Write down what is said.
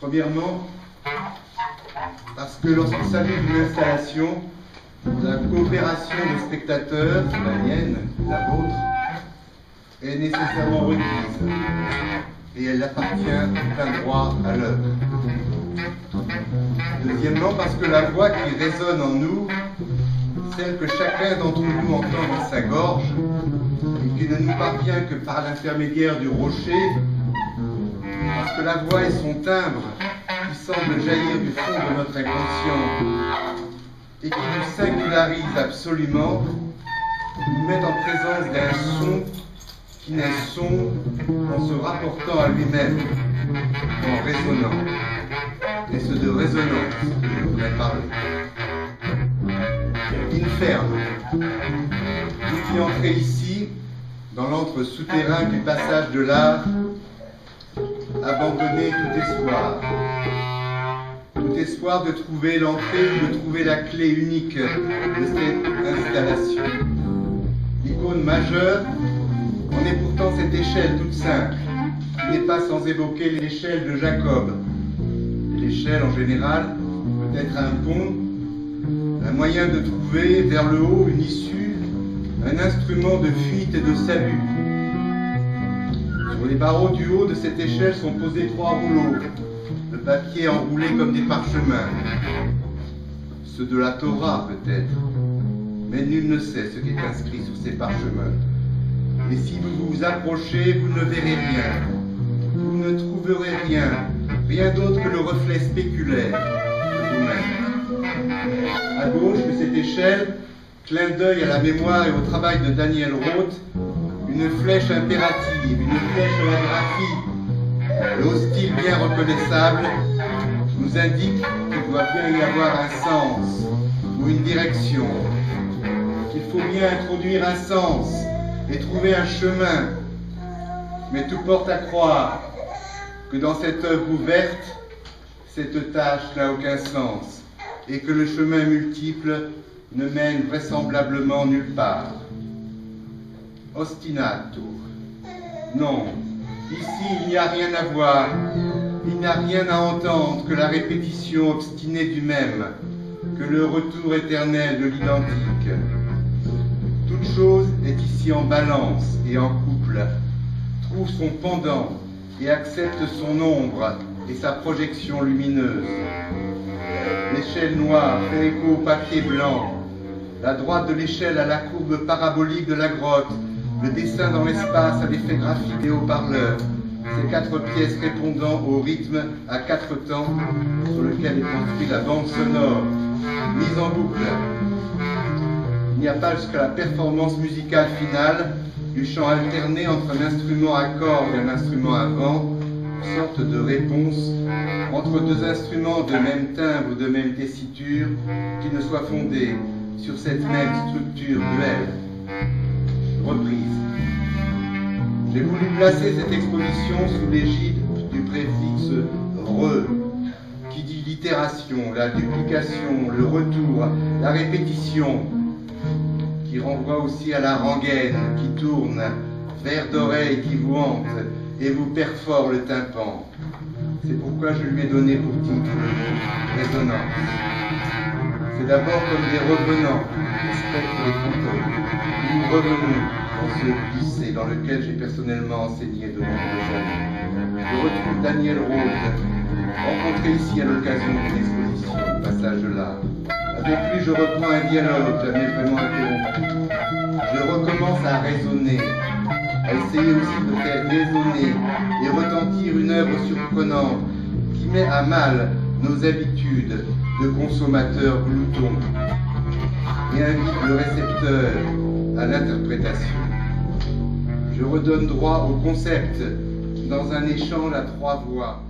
Premièrement, parce que lorsqu'il s'agit d'une installation, la coopération des spectateurs, la mienne, la vôtre, est nécessairement requise et elle appartient de plein droit à l'œuvre. Deuxièmement, parce que la voix qui résonne en nous, celle que chacun d'entre nous entend dans sa gorge et qui ne nous parvient que par l'intermédiaire du rocher, parce que la voix est son timbre qui semble jaillir du fond de notre inconscient et qui nous singularise absolument, nous met en présence d'un son qui n'est son en se rapportant à lui-même, en résonnant. Et c'est de résonance que je voudrais parler. Inferno. Vous qui entrez ici, dans l'antre souterrain du passage de l'art, abandonnez tout espoir. Tout espoir de trouver l'entrée ou de trouver la clé unique de cette installation. L'icône majeure en est pourtant cette échelle toute simple, qui n'est pas sans évoquer l'échelle de Jacob. L'échelle en général peut être un pont, un moyen de trouver vers le haut une issue, un instrument de fuite et de salut. Sur les barreaux du haut de cette échelle sont posés 3 rouleaux, de papier enroulé comme des parchemins. Ceux de la Torah peut-être, mais nul ne sait ce qui est inscrit sur ces parchemins. Et si vous vous approchez, vous ne verrez rien, vous ne trouverez rien, rien d'autre que le reflet spéculaire de vous-même. À gauche de cette échelle, clin d'œil à la mémoire et au travail de Daniel Roth, une flèche impérative, une flèche à la graphie, et au style bien reconnaissable, nous indique qu'il doit bien y avoir un sens ou une direction, qu'il faut bien introduire un sens et trouver un chemin. Mais tout porte à croire que dans cette œuvre ouverte, cette tâche n'a aucun sens et que le chemin multiple ne mène vraisemblablement nulle part. Ostinato. Non, ici il n'y a rien à voir, il n'y a rien à entendre que la répétition obstinée du même, que le retour éternel de l'identique. Toute chose est ici en balance et en couple, trouve son pendant et accepte son ombre et sa projection lumineuse. L'échelle noire fait écho au papier blanc, la droite de l'échelle à la courbe parabolique de la grotte, le dessin dans l'espace à l'effet graphique des haut-parleurs, ces 4 pièces répondant au rythme à 4 temps sur lequel est construite la bande sonore, mise en boucle. Il n'y a pas jusqu'à la performance musicale finale du chant alterné entre un instrument à cordes et un instrument à vent, une sorte de réponse entre 2 instruments de même timbre ou de même tessiture qui ne soient fondés sur cette même structure duelle. Reprise. J'ai voulu placer cette exposition sous l'égide du préfixe « re » qui dit l'itération, la duplication, le retour, la répétition, qui renvoie aussi à la rengaine qui tourne, vers d'oreille qui vous hante et vous perfore le tympan. C'est pourquoi je lui ai donné pour titre Résonance. C'est d'abord comme des revenants qui respectent les fantômes. Nous revenons dans ce lycée dans lequel j'ai personnellement enseigné de nombreuses années. Je retrouve Daniel Roth, rencontré ici à l'occasion d'une exposition, Passage de l'art. Avec lui, je reprends un dialogue jamais vraiment interrompu. Je recommence à raisonner, à essayer aussi de faire résonner et retentir une œuvre surprenante qui met à mal nos habitudes de consommateurs gloutons et invite le récepteur à l'interprétation. Je redonne droit au concept dans un échange à 3 voix.